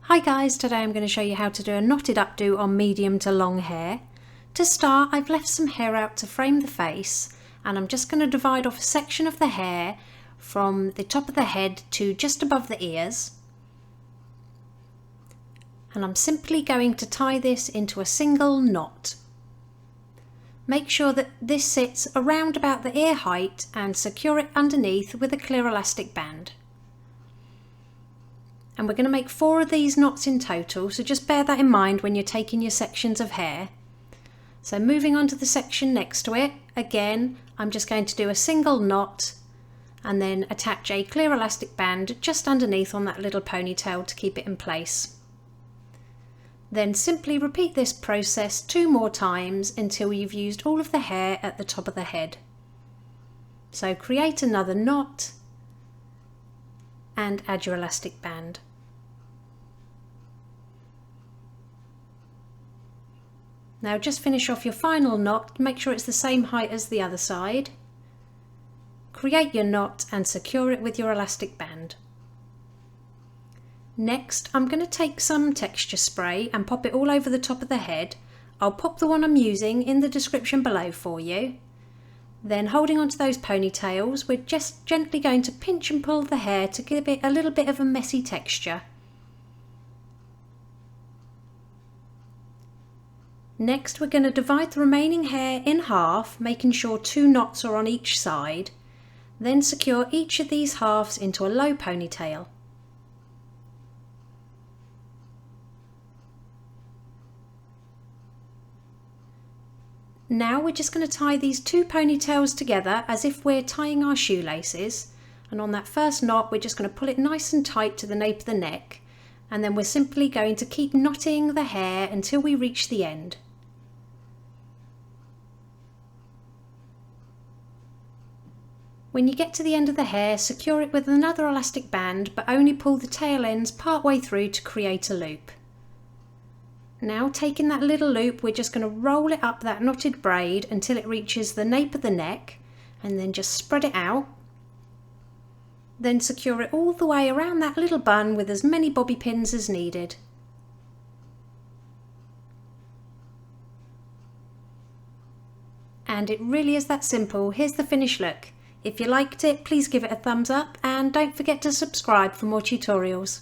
Hi guys, today I'm going to show you how to do a knotted updo on medium to long hair. To start, I've left some hair out to frame the face, and I'm just going to divide off a section of the hair from the top of the head to just above the ears. And I'm simply going to tie this into a single knot. Make sure that this sits around about the ear height and secure it underneath with a clear elastic band. And we're going to make 4 of these knots in total, so just bear that in mind when you're taking your sections of hair. So moving on to the section next to it, again I'm just going to do a single knot and then attach a clear elastic band just underneath on that little ponytail to keep it in place. Then simply repeat this process 2 more times until you've used all of the hair at the top of the head. So create another knot and add your elastic band. Now just finish off your final knot, make sure it's the same height as the other side. Create your knot and secure it with your elastic band. Next, I'm going to take some texture spray and pop it all over the top of the head. I'll pop the one I'm using in the description below for you. Then holding onto those ponytails, we're just gently going to pinch and pull the hair to give it a little bit of a messy texture. Next, we're going to divide the remaining hair in half, making sure 2 knots are on each side. Then secure each of these halves into a low ponytail. Now we're just going to tie these 2 ponytails together as if we're tying our shoelaces, and on that first knot we're just going to pull it nice and tight to the nape of the neck, and then we're simply going to keep knotting the hair until we reach the end. When you get to the end of the hair, secure it with another elastic band, but only pull the tail ends part way through to create a loop. Now taking that little loop, we're just going to roll it up that knotted braid until it reaches the nape of the neck, and then just spread it out. Then secure it all the way around that little bun with as many bobby pins as needed. And it really is that simple. Here's the finished look. If you liked it, please give it a thumbs up and don't forget to subscribe for more tutorials.